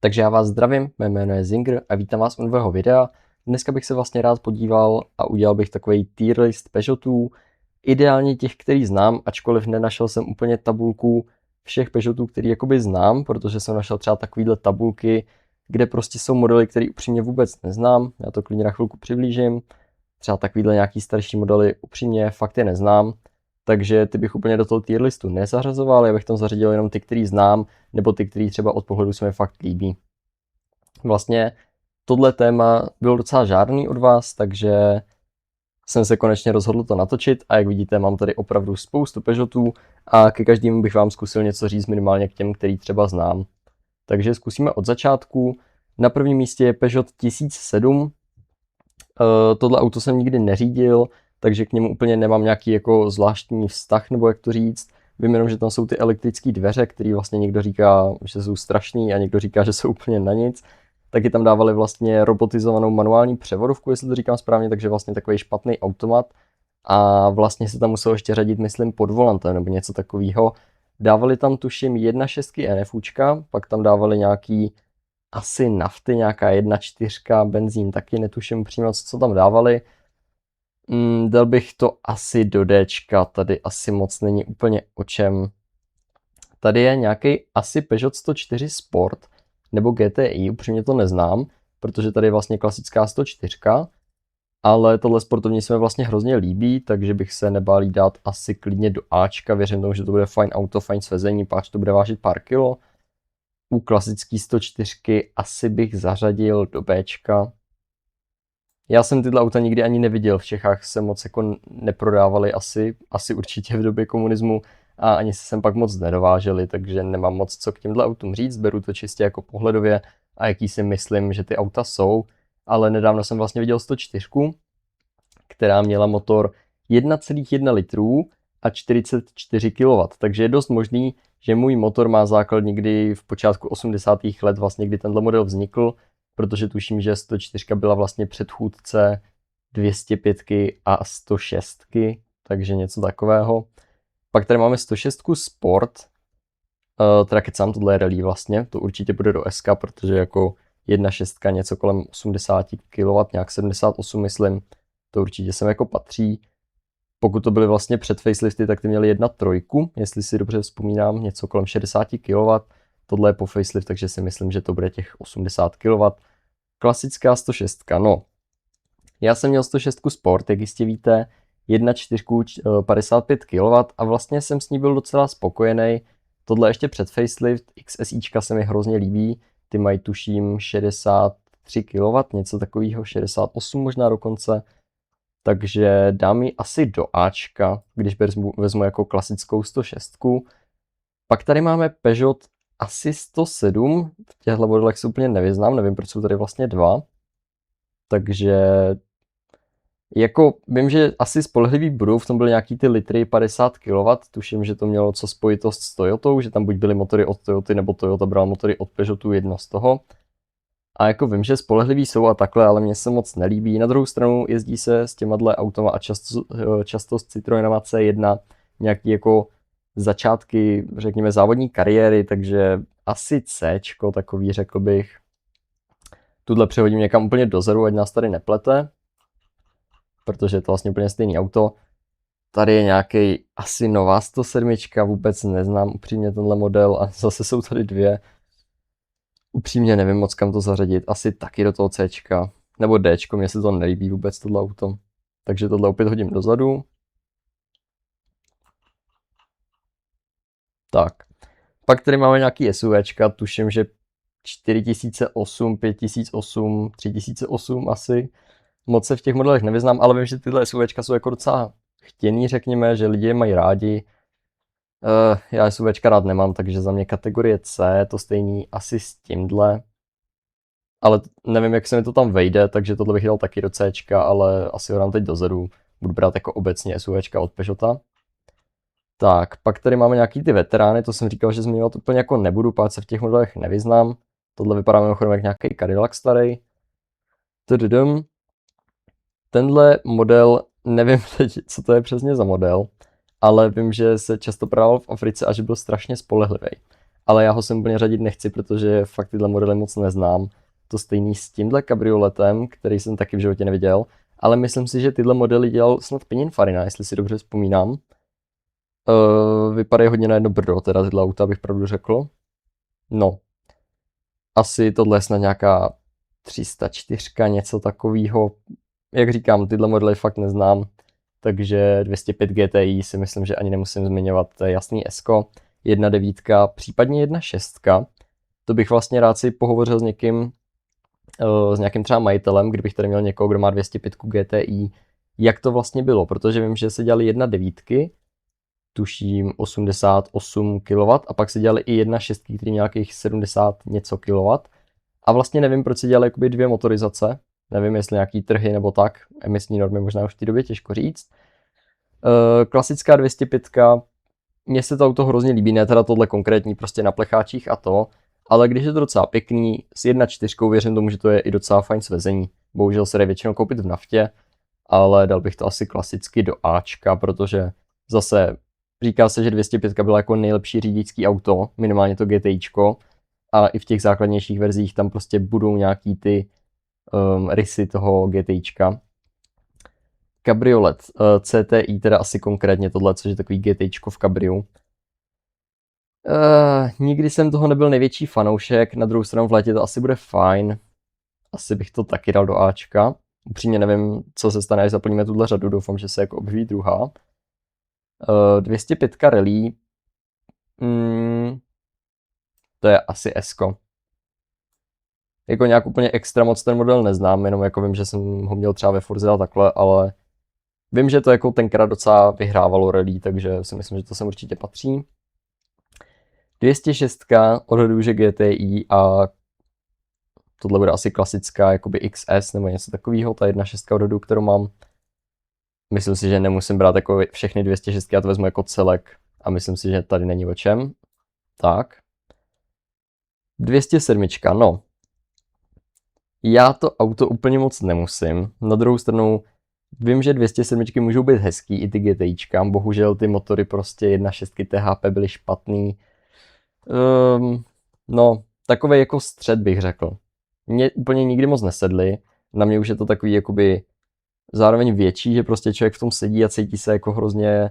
Takže já vás zdravím, mé jméno je Zinger a vítám vás u nového videa. Dneska bych se vlastně rád podíval a udělal bych takový tier list Peugeotů, ideálně těch, který znám, ačkoliv nenašel jsem úplně tabulku všech Peugeotů, který jakoby znám, protože jsem našel třeba takovýhle tabulky, kde prostě jsou modely, které upřímně vůbec neznám. Já to klidně na chvilku přiblížím. Třeba takovýhle nějaký starší modely upřímně fakt je neznám, takže ty bych úplně do toho tier listu nezařazoval, já bych tam zařadil jenom ty, který znám, nebo ty, který třeba od pohledu se mi fakt líbí. Vlastně tohle téma bylo docela žádný od vás, takže jsem se konečně rozhodl to natočit a jak vidíte, mám tady opravdu spoustu Peugeotů a ke každému bych vám zkusil něco říct minimálně k těm, který třeba znám. Takže zkusíme od začátku. Na prvním místě je Peugeot 1007. Tohle auto jsem nikdy neřídil, takže k němu úplně nemám nějaký jako zvláštní vztah, nebo jak to říct. Vím jenom, že tam jsou ty elektrické dveře, které vlastně někdo říká, že jsou strašný a někdo říká, že jsou úplně na nic. Taky tam dávali vlastně robotizovanou manuální převodovku, jestli to říkám správně, takže vlastně takový špatný automat. A vlastně se tam muselo ještě řadit, myslím, pod volantem nebo něco takového. Dávali tam tuším 1.6 NFUčka, pak tam dávali nějaký asi nafty, nějaká 1.4, benzín taky netuším přímo, co tam dávali. Dal bych to asi do Dčka, tady asi moc není úplně o čem. Tady je nějaký asi Peugeot 104 Sport, nebo GTI, upřímně to neznám, protože tady je vlastně klasická 104, ale tohle sportovní se mi vlastně hrozně líbí, takže bych se nebál jí dát asi klidně do Ačka, věřím tomu, že to bude fajn auto, fajn svezení, páč to bude vážit pár kilo. U klasický 104 asi bych zařadil do Bčka. Já jsem tyhle auta nikdy ani neviděl, v Čechách se moc jako neprodávali asi určitě v době komunismu a ani se sem pak moc nedováželi, takže nemám moc co k těmhle autům říct, beru to čistě jako pohledově a jaký si myslím, že ty auta jsou, ale nedávno jsem vlastně viděl 104, která měla motor 1,1 litrů a 44 kW, takže je dost možný, že můj motor má základ někdy v počátku 80. let, vlastně kdy tenhle model vznikl, protože tuším, že 104 byla vlastně předchůdce 205 a 106, takže něco takového. Pak tady máme 106 Sport, teda kecám, tohle je rally vlastně, to určitě bude do SK, protože jako 1.6 něco kolem 80 kW, nějak 78 myslím, to určitě sem jako patří. Pokud to byly vlastně před facelifty, tak ty měly 1.3, jestli si dobře vzpomínám, něco kolem 60 kW. Tohle je po facelift, takže si myslím, že to bude těch 80 kW. Klasická 106, no. Já jsem měl 106 Sport, jak jistě víte, 1.4 55 kW a vlastně jsem s ní byl docela spokojený. Tohle ještě před facelift, XSIčka se mi hrozně líbí, ty mají tuším 63 kW, něco takového, 68 možná dokonce. Takže dám ji asi do Ačka, když vezmu jako klasickou 106. Pak tady máme Peugeot asi 107, v těchto modelech se úplně nevyznám, nevím, proč jsou tady vlastně dva. Takže jako vím, že asi spolehlivý budou, v tom byly nějaký ty litry 50 kW, tuším, že to mělo co spojitost s Toyotou, že tam buď byly motory od Toyoty, nebo Toyota brala motory od Peugeotu, jedno z toho. A jako vím, že spolehliví jsou a takhle, ale mně se moc nelíbí. Na druhou stranu jezdí se s těma automa a často s Citroenama C1 nějaký jako začátky, řekněme, závodní kariéry, takže asi Cčko takový, řekl bych. Tuhle přehodím někam úplně dozadu, ať nás tady neplete, protože je to vlastně úplně stejný auto. Tady je nějaký asi nová 107, vůbec neznám upřímně tenhle model a zase jsou tady dvě. Upřímně nevím moc kam to zařadit, asi taky do toho Cčka, nebo Dčko, mně se to nelíbí vůbec tohle auto. Takže tohle opět hodím dozadu. Tak, pak tady máme nějaký SUVčka, tuším, že 4008, 5008, 3008 asi. Moc se v těch modelech nevyznám, ale vím, že tyhle SUVčka jsou jako docela chtěný, řekněme, že lidi je mají rádi. Já SUVčka rád nemám, takže za mě kategorie C, to stejný asi s tímhle. Ale nevím, jak se mi to tam vejde, takže tohle bych dal taky do Cčka, ale asi ho dám teď dozadu. Budu brát jako obecně SUVčka od Peugeota. Tak, pak tady máme nějaký ty veterány, to jsem říkal, že zmiňovat úplně jako nebudu, páč se v těch modelech nevyznám. Tohle vypadá mimochodem jak nějaký Cadillac starý. Tenhle model, nevím teď, co to je přesně za model, ale vím, že se často prodával v Africe a že byl strašně spolehlivý. ale já ho sem úplně řadit nechci, protože fakt tyhle modely moc neznám. To stejný s tímhle kabrioletem, který jsem taky v životě neviděl, ale myslím si, že tyhle modely dělal snad Pininfarina, jestli si dobře vzpomínám. Vypadají hodně na jedno brdo, teda tyhle auta, bych pravdu řekl. No, asi tohle je snad nějaká 304, něco takového. Jak říkám, tyhle modely fakt neznám, takže 205 GTI si myslím, že ani nemusím zmiňovat, to je jasný S-ko, 1.9, případně 1.6. To bych vlastně rád si pohovořil s někým, s nějakým třeba majitelem, kdybych tady měl někoho, kdo má 205 GTI, jak to vlastně bylo, protože vím, že se dělali 1.9, tuším 88 kW, a pak se dělali i 1.6, který měl nějakých 70 něco kW. A vlastně nevím, proč se dělaly jakoby dvě motorizace. Nevím, jestli nějaký trhy nebo tak. Emisní normy možná už v té době těžko říct. Klasická 205, mně se to auto hrozně líbí, ne teda tohle konkrétní, prostě na plecháčích a to. Ale když je to docela pěkný, s 1.4 věřím tomu, že to je i docela fajn svezení. Bohužel se jde většinou koupit v naftě, ale dal bych to asi klasicky do Ačka, protože zase říká se, že 205 byla jako nejlepší řidičský auto, minimálně to GTIčko, a i v těch základnějších verzích tam prostě budou nějaký ty rysy toho GTIčka. Kabriolet CTI, teda asi konkrétně tohle, což je takový GTIčko v kabriu. Nikdy jsem toho nebyl největší fanoušek, na druhou stranu v létě to asi bude fajn. Asi bych to taky dal do Ačka. Upřímně nevím, co se stane, až zaplníme tuhle řadu, doufám, že se jako objeví druhá. 205 Rally, to je asi S-ko. Jako nějak úplně extra moc ten model neznám, jenom jako vím, že jsem ho měl třeba ve Forze a takhle, ale vím, že to jako tenkrát docela vyhrávalo rally, takže si myslím, že to sem určitě patří. 206 odhaduju, že GTI, a tohle bude asi klasická jakoby XS nebo něco takového, ta 1.6 odhaduju, kterou mám. Myslím si, že nemusím brát jako všechny 206, já to vezmu jako celek a myslím si, že tady není o čem. Tak. 207, no. Já to auto úplně moc nemusím. Na druhou stranu vím, že 207 můžou být hezký, i ty GTIčka. Bohužel ty motory prostě 1.6 THP byly špatný. No, takový jako střed bych řekl. Mě úplně nikdy moc nesedly. Na mě už je to takový jakoby zároveň větší, že prostě člověk v tom sedí a cítí se jako hrozně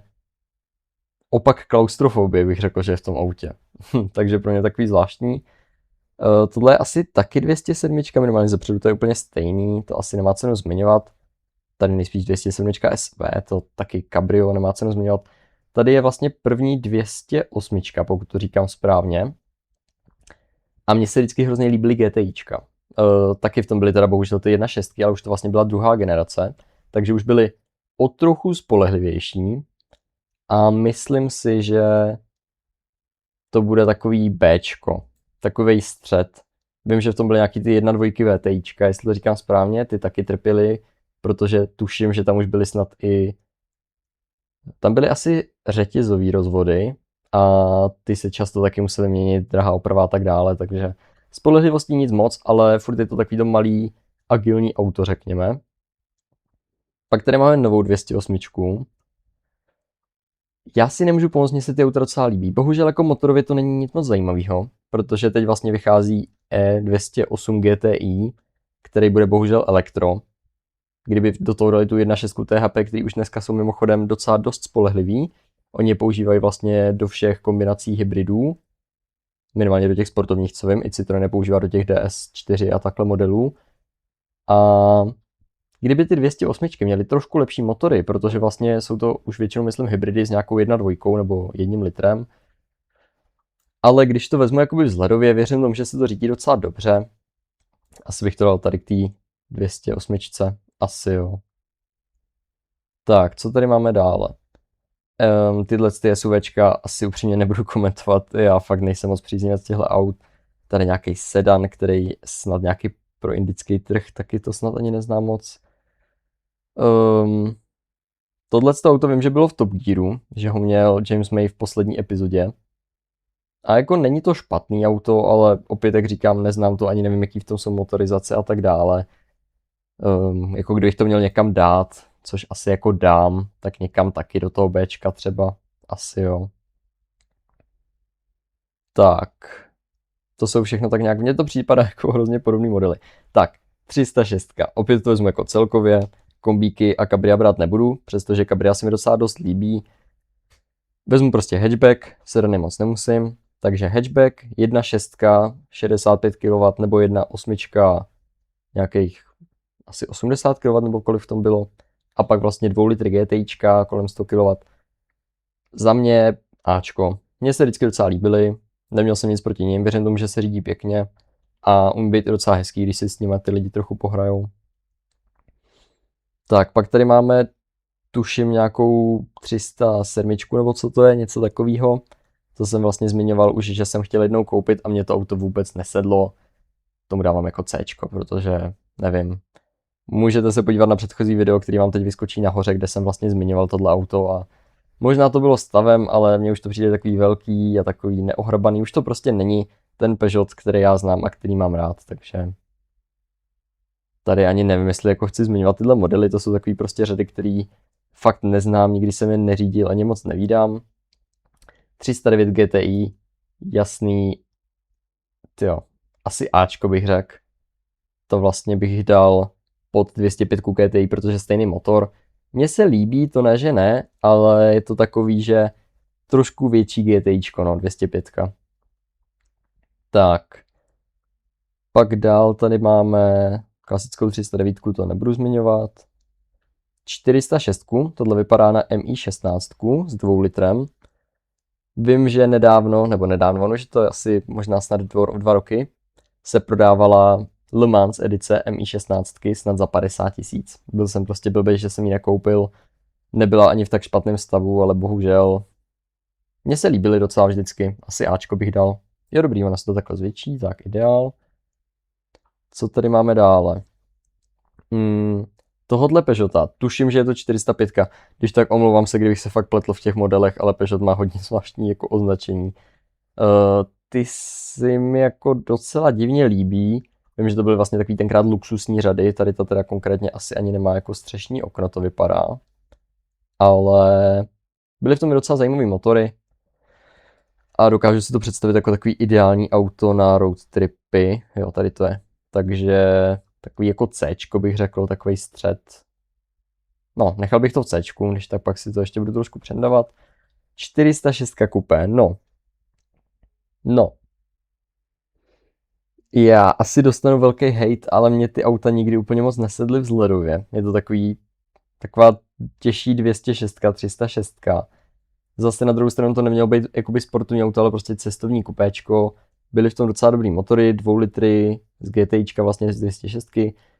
opak klaustrofobie, bych řekl, že je v tom autě. Takže pro mě takový zvláštní. Tohle je asi taky 207, minimálně zepředu to je úplně stejný, to asi nemá cenu zmiňovat. Tady nejspíš 207 SV, to taky Cabrio, nemá cenu zmiňovat. Tady je vlastně první 208, pokud to říkám správně. A mně se vždycky hrozně líbily GTIčka. Taky v tom byly teda bohužel ty 1.6, ale už to vlastně byla druhá generace, takže už byly o trochu spolehlivější. A myslím si, že to bude takový Bčko, takovej střed. Vím, že v tom byly nějaký ty 1.2 VTIčka, jestli to říkám správně, ty taky trpěly, protože tuším, že tam už byly snad i... Tam byly asi řetězový rozvody a ty se často taky musely měnit, drahá oprava a tak dále, takže spolehlivostí nic moc, ale furt je to takový to malý agilní auto, řekněme. Pak tady máme novou 208. Já si nemůžu pomoct, mně se ty auta docela líbí. Bohužel jako motorově to není nic moc zajímavého, protože teď vlastně vychází E208 GTI, který bude bohužel elektro. Kdyby do toho dali tu 1.6 THP, který už dneska jsou mimochodem docela dost spolehlivý. Oni je používají vlastně do všech kombinací hybridů, minimálně do těch sportovních, co vím, i Citroen je používá do těch DS4 a takhle modelů. A kdyby ty 208 měly trošku lepší motory, protože vlastně jsou to už většinou, myslím, hybridy s nějakou 1.2 nebo 1 litrem, ale když to vezmu jakoby vzhledově, věřím tomu, že se to řídí docela dobře. Asi bych to dal tady k té 208. Asi jo. Tak, co tady máme dále? Tyhle ty SUVčka asi upřímně nebudu komentovat, já fakt nejsem moc příznivec těchto aut. Tady nějaký sedan, který snad nějaký pro indický trh, taky to snad ani neznám moc. Tohle auto vím, že bylo v Top Gearu, že ho měl James May v poslední epizodě. A jako není to špatný auto, ale opět, jak říkám, neznám to, ani nevím, jaký v tom jsou motorizace a tak dále. Jako kdybych to měl někam dát, což asi jako dám, tak někam taky do toho Bčka třeba, asi jo. Tak, to jsou všechno tak nějak, mně to připadá jako hrozně podobný modely. Tak, 306, opět to vezmu jako celkově, kombíky a Cabria brát nebudu, přestože Cabria se mi docela dost líbí. Vezmu prostě hatchback, sedany moc nemusím, takže hatchback, 1.6, 65 kW nebo 1.8, nějakých asi 80 kW nebo kolik v tom bylo. A pak vlastně 2 litry GTIčka kolem 100 kW. Za mě Ačko. Mně se vždycky docela líbily, neměl jsem nic proti nim, věřím tomu, že se řídí pěkně a umí být docela hezký, když si s nimi ty lidi trochu pohrajou. Tak, pak tady máme, tuším, nějakou 307 nebo co to je, něco takového. To jsem vlastně zmiňoval už, že jsem chtěl jednou koupit a mě to auto vůbec nesedlo. Tomu dávám jako C, protože nevím. Můžete se podívat na předchozí video, který vám teď vyskočí nahoře, kde jsem vlastně zmiňoval tohle auto a možná to bylo stavem, ale mně už to přijde takový velký a takový neohrabaný. Už to prostě není ten Peugeot, který já znám a který mám rád, takže tady ani nevím, jestli jako chci zmiňovat tyhle modely, to jsou takový prostě řady, který fakt neznám, nikdy jsem je neřídil, ani moc nevídám. 309 GTI, jasný, tyjo, asi Ačko bych řekl. To vlastně bych dal pod 205 GTI, protože stejný motor. Mně se líbí, to ne, že ne, ale je to takový, že trošku větší GTIčko, no, 205. Tak. Pak dál tady máme klasickou 309, to nebudu zmiňovat. 406, tohle vypadá na MI16 s 2 litrem. Vím, že nedávno, že to je asi možná snad 2 roky, se prodávala Le Mans edice MI16 snad za 50 000. Byl jsem prostě blbej, že jsem ji nekoupil. Nebyla ani v tak špatném stavu, ale bohužel. Mně se líbily docela vždycky. Asi Ačko bych dal. Je dobrý, ona se to takhle zvětší, tak ideál. Co tady máme dále? Tohodle Peugeota, tuším, že je to 405. Když tak omlouvám se, kdybych se fakt pletl v těch modelech, ale Peugeot má hodně zvláštní jako označení. Ty si mi jako docela divně líbí. Vím, že to byly vlastně takový tenkrát luxusní řady, tady to teda konkrétně asi ani nemá jako střešní okno, to vypadá. Ale byly v tom docela zajímavé motory a dokážu si to představit jako takový ideální auto na road tripy. Jo, tady to je. Takže takový jako Cčko bych řekl, takový střed. No, nechal bych to v Cčku, když tak pak si to ještě budu trošku předávat. 406 kupé, no. Já asi dostanu velký hate, ale mě ty auta nikdy úplně moc nesedly vzhledově. Je to taková těžší 206, 306. Zase na druhou stranu to nemělo být jakoby sportovní auto, ale prostě cestovní kupéčko. Byly v tom docela dobrý motory, 2 litry z GTIčka vlastně z 206,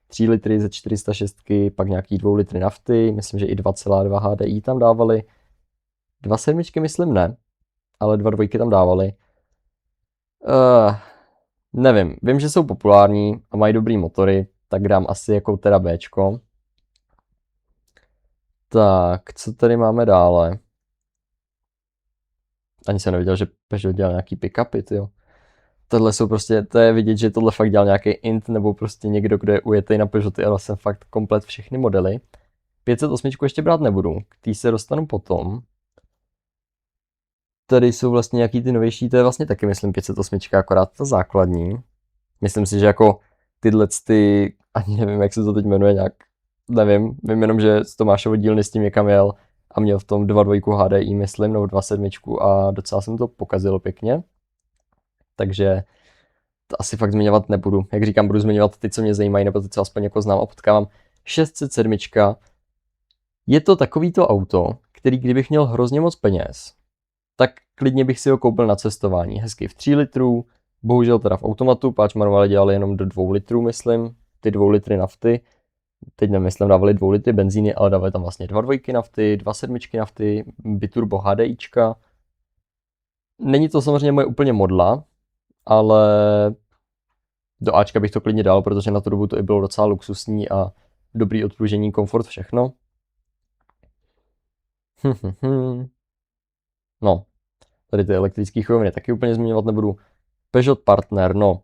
3 litry ze 406, pak nějaký 2 litry nafty, myslím, že i 2,2 HDI tam dávali. 2,7 myslím ne, ale 2,2 tam dávali. Nevím, vím, že jsou populární a mají dobrý motory, tak dám asi jako teda Bčko. Tak, co tady máme dále? Ani jsem nevěděl, že Peugeot dělal nějaký pick-upy, tyjo. Tohle jsou prostě, to je vidět, že tohle fakt dělal nějaký int, nebo prostě někdo, kdo je ujetej na Peugeoty, ale jsem fakt komplet všechny modely. 508 ještě brát nebudu, k tý se dostanu potom. Tady jsou vlastně nějaký ty novější, to je vlastně taky myslím 508, akorát ta základní. Myslím si, že jako tyhle ani nevím, jak se to teď jmenuje nějak, nevím, vím jenom, že z Tomášovo dílny s tím někam jel a měl v tom 2.2 HDI, myslím, nebo 2.7 a docela jsem to pokazilo pěkně. Takže to asi fakt zmiňovat nebudu. Jak říkám, budu zmiňovat ty, co mě zajímají, nebo ty, co aspoň jako znám a potkávám. 607. Je to takovýto auto, který kdybych měl hrozně moc peněz, tak klidně bych si ho koupil na cestování. Hezky v 3 litrů, bohužel teda v automatu, páč manuále dělali jenom do 2 litrů, myslím, ty 2 litry nafty. Teď nemyslím, dávali 2 litry benzíny, ale dávali tam vlastně 2.2 nafty, 2.7 nafty, biturbo HDIčka. Není to samozřejmě moje úplně modla, ale do Ačka bych to klidně dal, protože na tu dobu to i bylo docela luxusní a dobrý odpružení, komfort, všechno. No, tady ty elektrické choviny taky úplně zmiňovat nebudu. Peugeot Partner, no,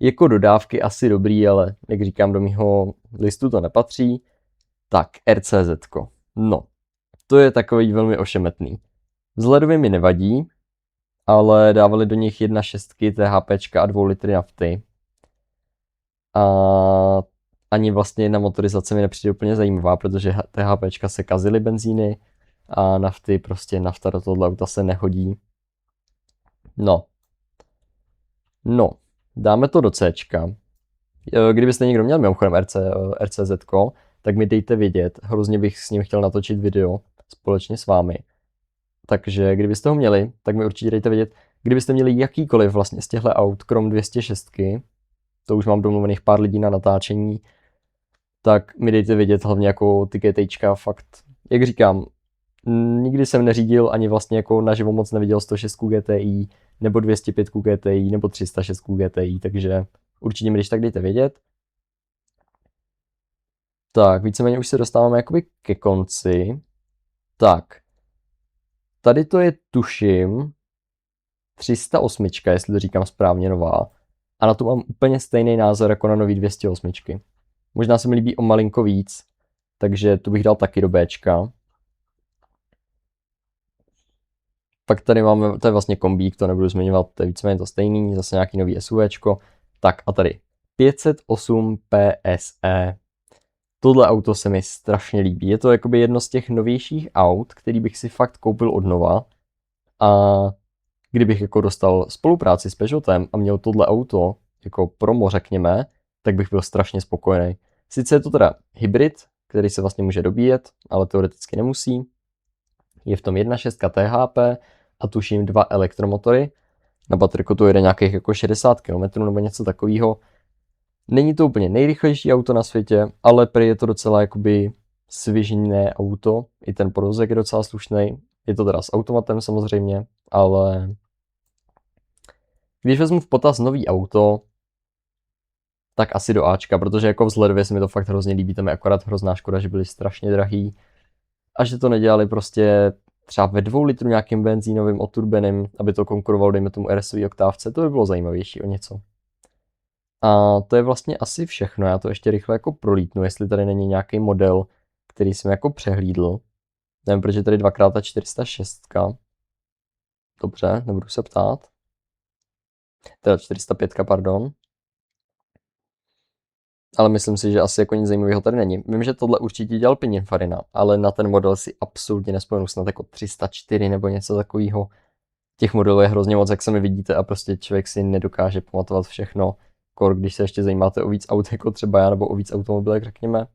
jako dodávky asi dobrý, ale jak říkám, do mýho listu to nepatří. Tak, RCZ, no, to je takový velmi ošemetný. Vzhledově mi nevadí, ale dávali do nich 1.6 THPčka a 2 litry nafty. A ani vlastně jedna motorizace mi nepřijde úplně zajímavá, protože THPčka se kazily benzíny a nafty, prostě nafta do tohohle auta se nehodí. No, dáme to do Cčka. Kdybyste někdo měl mimochodem RCZ, tak mi dejte vědět, hrozně bych s ním chtěl natočit video společně s vámi. Takže kdybyste ho měli, tak mi určitě dejte vědět. Kdybyste měli jakýkoliv vlastně z těchto aut, krom 206, to už mám domluvených pár lidí na natáčení, tak mi dejte vědět, hlavně jako ty GTIčka, fakt, jak říkám, nikdy jsem neřídil, ani vlastně jako naživo moc neviděl 106 GTI, nebo 205 GTI, nebo 306 GTI, takže určitě mi když tak dejte vědět. Tak, víceméně už se dostáváme jakoby ke konci. Tak, tady to je tuším 308, jestli to říkám správně, nová. A na to mám úplně stejný názor jako na nový 208. Možná se mi líbí o malinko víc, takže tu bych dal taky do Bčka. Pak tady máme, to je vlastně kombík, to nebudu zmiňovat, to je víceméně to stejný, zase nějaký nový SUVčko. Tak a tady 508 PSE. Tohle auto se mi strašně líbí. Je to jakoby jedno z těch novějších aut, který bych si fakt koupil od nova. A kdybych jako dostal spolupráci s Peugeotem a měl tohle auto jako promo, řekněme, tak bych byl strašně spokojený. Sice je to teda hybrid, který se vlastně může dobíjet, ale teoreticky nemusí. Je v tom 1.6 THP a tuším 2 elektromotory. Na baterku to jede nějakých jako 60 km nebo něco takového. Není to úplně nejrychlejší auto na světě, ale prý je to docela jakoby svižné auto. I ten podvozek je docela slušný. Je to teda s automatem samozřejmě, ale když vezmu v potaz nový auto, tak asi do Ačka, protože jako vzhledově se mi to fakt hrozně líbí, tam je akorát hrozná škoda, že byly strašně drahý a že to nedělali prostě třeba ve 2 litru nějakým benzínovým oturbeným, aby to konkurovalo, dejme tomu RS oktávce, to by bylo zajímavější o něco. A to je vlastně asi všechno, já to ještě rychle jako prolítnu, jestli tady není nějaký model, který jsem jako přehlídl. Nevím, proč je tady 2x406. Dobře, nebudu se ptát. Teda 405, pardon. Ale myslím si, že asi jako nic zajímavého tady není. Vím, že tohle určitě dělal Pininfarina, ale na ten model si absolutně nespomenu, snad jako 304 nebo něco takového. Těch modelů je hrozně moc, jak sami vidíte, a prostě člověk si nedokáže pamatovat všechno, když se ještě zajímáte o víc aut, jako třeba já, nebo o víc automobilek, řekněme.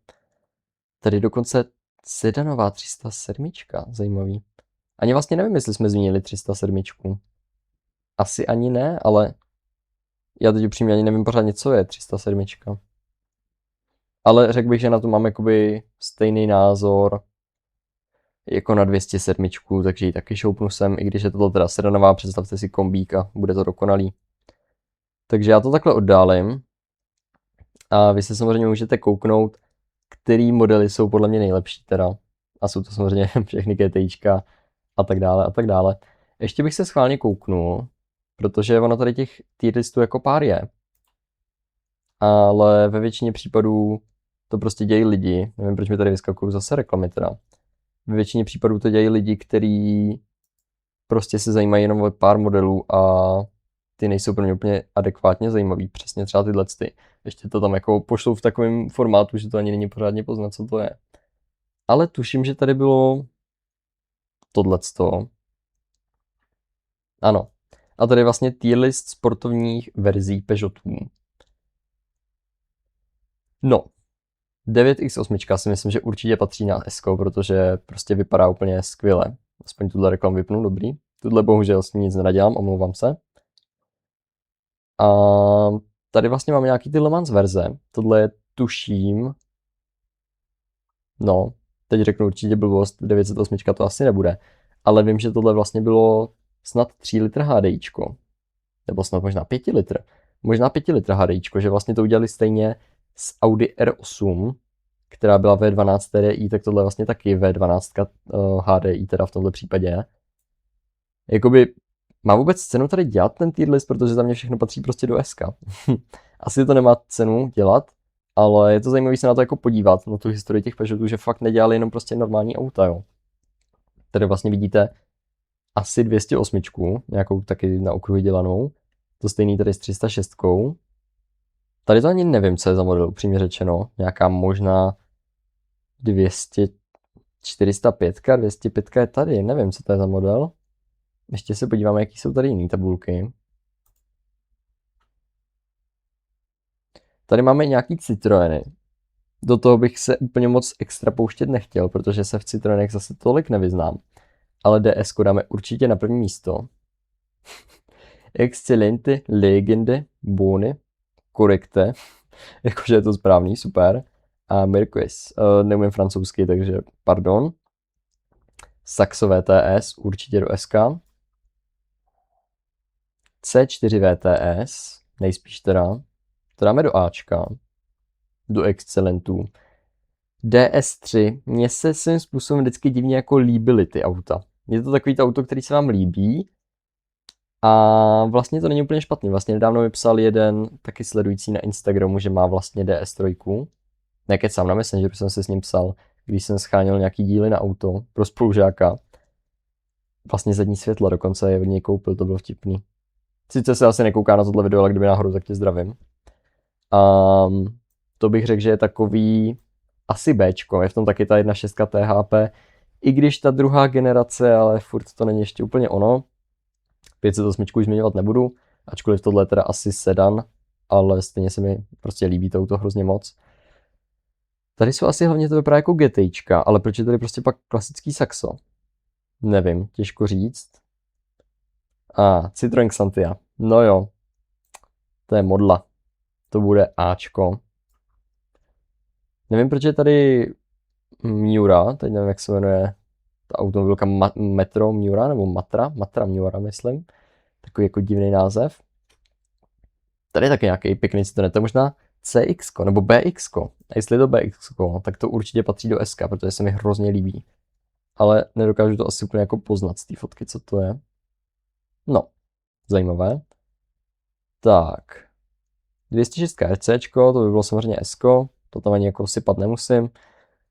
Tady dokonce sedanová 307, zajímavý. Ani vlastně nevím, jestli jsme zmínili 307. Asi ani ne, ale já teď upřímně ani nevím pořádně, co je 307. Ale řekl bych, že na to mám jakoby stejný názor jako na 207, takže ji taky šoupnu sem, i když je to teda sedanová, představte si kombík a bude to dokonalý. Takže já to takhle oddálím a vy se samozřejmě můžete kouknout, který modely jsou podle mě nejlepší teda. A jsou to samozřejmě všechny GTIčka a tak dále a tak dále. Ještě bych se schválně kouknul, protože ono tady těch tier listů jako pár je. Ale ve většině případů to prostě dělají lidi, nevím, proč mi tady vyskakují zase reklamy teda. Ve většině případů to dělají lidi, kteří prostě se zajímají jenom o pár modelů a ty nejsou pro mě úplně adekvátně zajímavý, přesně třeba tyhle ty. Ještě to tam jako pošlou v takovém formátu, že to ani není pořádně poznat, co to je. Ale tuším, že tady bylo tohleto. Ano. A tady je vlastně tier list sportovních verzí Peugeotů. No, 9X8 si myslím, že určitě patří na S, protože prostě vypadá úplně skvěle. Aspoň tuhle reklamu vypnu, dobrý. Tuhle bohužel s ní nic nenadělám, omlouvám se. A tady vlastně máme nějaký ty Le Mans verze. Tohle je tuším. No, teď řeknu určitě blbost, 908 to asi nebude. Ale vím, že tohle vlastně bylo snad 3 litr HDIčko. Nebo snad možná 5 litr. Možná 5 litr HDIčko, že vlastně to udělali stejně s Audi R8, která byla V12 TDI, tak tohle vlastně taky V12 HDI teda v tomhle případě. Jakoby má vůbec cenu tady dělat ten tier list, protože za mě všechno patří prostě do SK. Asi to nemá cenu dělat, ale je to zajímavé se na to jako podívat, na tu historii těch Peugeotů, že fakt nedělali jenom prostě normální auta, jo. Tady vlastně vidíte asi 208, nějakou taky na okruhy dělanou. To stejný tady s 306. Tady to ani nevím, co je za model, upřímně řečeno. Nějaká možná 200, 405, 205 je tady, nevím, co to je za model. Ještě se podíváme, jaký jsou tady jiné tabulky. Tady máme nějaký Citroeny. Do toho bych se úplně moc extra pouštět nechtěl, protože se v Citroenech zase tolik nevyznám. Ale DS dáme určitě na první místo. Excelente, legende, bony, korekte. Jakože je to správný, super. A Mirquis. Neumím francouzsky, takže pardon. Saxo VTS, určitě do SK. C4 VTS, nejspíš teda. To dáme do Ačka. Do Excelentů. DS3, mně se svým způsobem vždycky divně jako líbily ty auta. Je to takový to auto, který se vám líbí a vlastně to není úplně špatný. Vlastně nedávno mi psal jeden taky sledující na Instagramu, že má vlastně DS3. Nekecám, na Messengeru jsem se s ním psal, když jsem scháněl nějaký díly na auto pro spolužáka. Vlastně zadní světla dokonce je od něj koupil, to bylo vtipný. Sice se asi nekouká na tohle video, ale kdyby náhodou, tak tě zdravím. To bych řekl, že je takový asi Bčko, je v tom taky ta 1.6 THP, i když ta druhá generace, ale furt to není ještě úplně ono. 508 už zmiňovat nebudu, ačkoliv tohle je teda asi sedan, ale stejně se mi prostě líbí to auto hrozně moc. Tady jsou asi hlavně to vypadá jako GTIčka, ale proč je tady prostě pak klasický Saxo? Nevím, těžko říct. Citroën Xantia, no jo, to je modla, to bude Ačko. Nevím, proč je tady Miura, teď nevím, jak se jmenuje ta automobilka Metro Miura, nebo Matra Miura, myslím. Takový jako divný název. Tady je taky nějaký pěkný Citroen, to je možná CX, nebo BX. A jestli je to BX, tak to určitě patří do SK, protože se mi hrozně líbí. Ale nedokážu to asi úplně jako poznat z té fotky, co to je. No, zajímavé. Tak. 206 RC, to by bylo samozřejmě S, to tam ani jako sypat nemusím.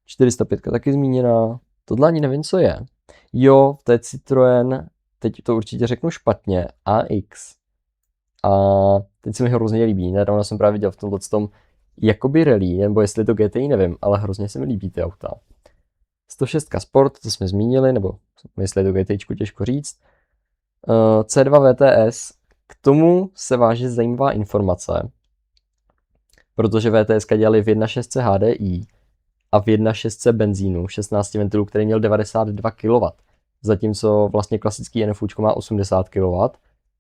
405 taky zmíněná. Tohle ani nevím, co je. Jo, to je Citroën, teď to určitě řeknu špatně, AX. A teď se mi hrozně líbí. Nedávno jsem právě viděl v tomhle tom jakoby rally, nebo jestli je to GTI, nevím, ale hrozně se mi líbí ty auta. 106 Sport, to jsme zmínili, nebo jestli je to GTIčku, těžko říct. C2 VTS, k tomu se váží zajímavá informace, protože VTS dělali v 1.6 HDI a v 1.6 benzínu 16 ventilů, který měl 92 kW, zatímco vlastně klasický NFUčko má 80 kW,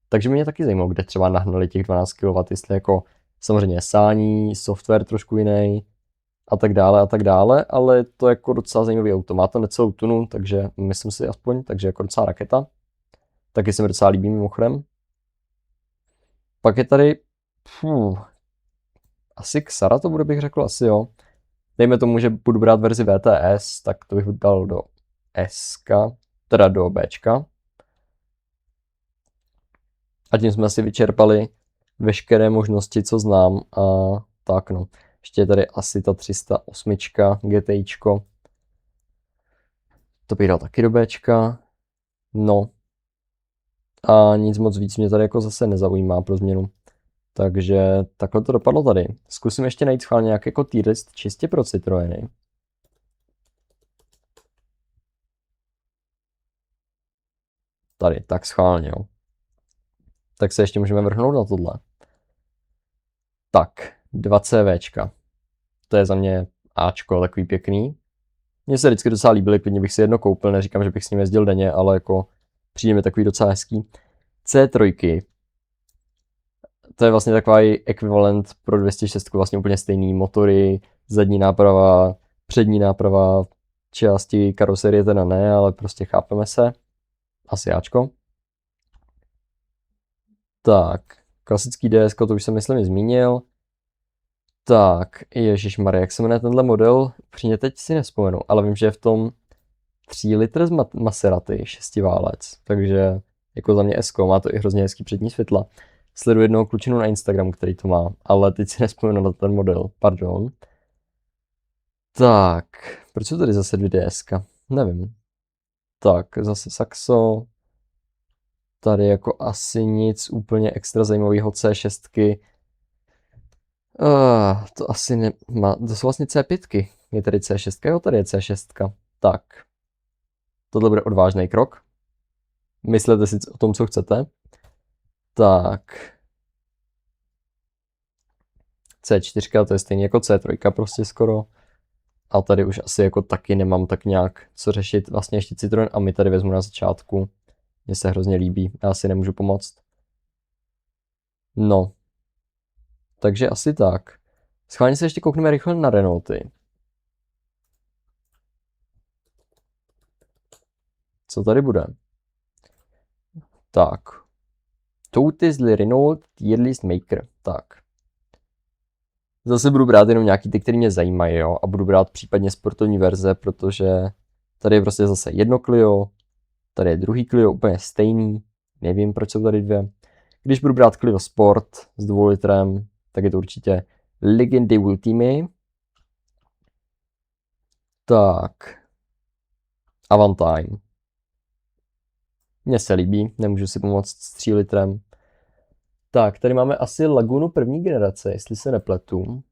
takže mě taky zajímalo, kde třeba nahnali těch 12 kW, jestli jako samozřejmě sání, software trošku jiný a tak dále, ale to je jako docela zajímavý auto. Má to necelou tunu, takže myslím si aspoň, takže jako docela raketa. Taky se mi docela líbí mimochodem. Pak je tady, asi Xara to bude, bych řekl, asi jo. Dejme tomu, že budu brát verzi VTS, tak to bych dal do SK, teda do Bčka. A tím jsme asi vyčerpali veškeré možnosti, co znám. A tak no. Ještě je tady asi ta 308 GTIčko. To bych dal taky do Bčka. No. A nic moc víc mě tady jako zase nezaujímá pro změnu. Takže takhle to dopadlo tady. Zkusím ještě najít schválně nějaký jako tier list čistě pro Citroeny. Tady, tak schválně, jo. Tak se ještě můžeme vrhnout na tohle. Tak, 2 CVčka. To je za mě Ačko, takový pěkný. Mně se vždycky docela líbily, klidně bych si jedno koupil, neříkám, že bych s ním jezdil denně, ale jako přijde mi takový docela hezký. C3. To je vlastně takový ekvivalent pro 206, vlastně úplně stejný motory, zadní náprava, přední náprava, části karoserie teda ne, ale prostě chápeme se. Asi Ačko. Tak, klasický DS, to už jsem myslím zmínil. Tak, ježišmarja, jak se jmenuje tenhle model? Upřímně teď si nevzpomenu, ale vím, že je v tom 3 litr z Maserati, 6 válec, takže jako za mě S, má to i hrozně hezký přední světla. Sleduji jednoho klučinu na Instagramu, který to má, ale teď si nevzpomenu na ten model, pardon. Tak, proč jsou tady zase 2 DS? Nevím. Tak, zase Saxo. Tady jako asi nic úplně extra zajímavého. C6. To asi nemá. To jsou vlastně C5. Je tady C6, jo, tady je C6. Tak. Tohle bude odvážný krok. Myslete si o tom, co chcete. Tak. C4, to je stejně jako C3 prostě skoro. A tady už asi jako taky nemám tak nějak co řešit. Vlastně ještě Citroen a my tady vezmu na začátku. Mně se hrozně líbí, já si nemůžu pomoct. No. Takže asi tak. Schválně se ještě koukneme rychle na Renaulty. Co tady bude? Tak. Totally Renault Tier List Maker. Tak. Zase budu brát jenom nějaký ty, který mě zajímají, jo. A budu brát případně sportovní verze, protože tady je prostě zase jedno Clio. Tady je druhý Clio úplně stejný. Nevím, proč jsou tady dvě. Když budu brát Clio Sport s 2 litrem, tak je to určitě Legendy Ultime. Tak. Avantime. Mně se líbí, nemůžu si pomoct s 3 litrem. Tak, tady máme asi Lagunu první generace, jestli se nepletu.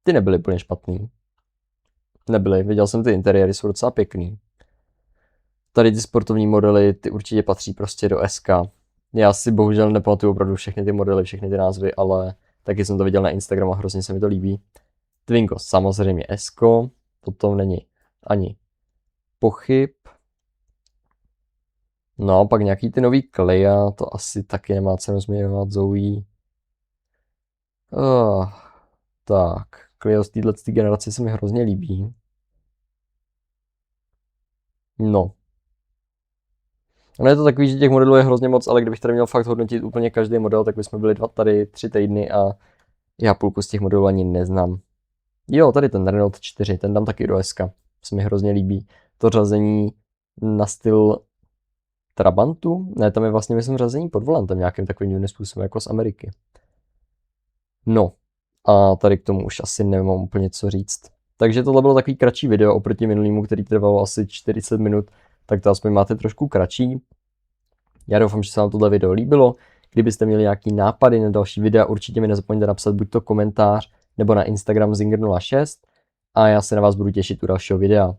Ty nebyly úplně špatný. Nebyly, viděl jsem ty interiéry, jsou docela pěkný. Tady ty sportovní modely, ty určitě patří prostě do SK. Já si bohužel nepamatuju opravdu všechny ty modely, všechny ty názvy, ale taky jsem to viděl na Instagramu a hrozně se mi to líbí. Twingo samozřejmě SK, potom není ani pochyb. No, pak nějaký ty nový Clio, to asi taky nemá cenu zmiňovat, Zoe. Tak, Clio z této generace se mi hrozně líbí. No. No je to takový, že těch modelů je hrozně moc, ale kdybych tady měl fakt hodnotit úplně každý model, tak bychom byli tady 3 týdny a já půlku z těch modelů ani neznám. Jo, tady ten Renault 4, ten dám taky do SK. Se mi hrozně líbí. To řazení na styl Trabantu? Ne, tam je vlastně, myslím, řazení pod volantem nějakým takovým divným způsobem, jako z Ameriky. No, a tady k tomu už asi nemám úplně co říct. Takže tohle bylo takový kratší video oproti minulýmu, který trvalo asi 40 minut, tak to aspoň máte trošku kratší. Já doufám, že se vám tohle video líbilo. Kdybyste měli nějaký nápady na další videa, určitě mi nezapomeňte napsat buď to komentář, nebo na Instagram Zinger06 a já se na vás budu těšit u dalšího videa.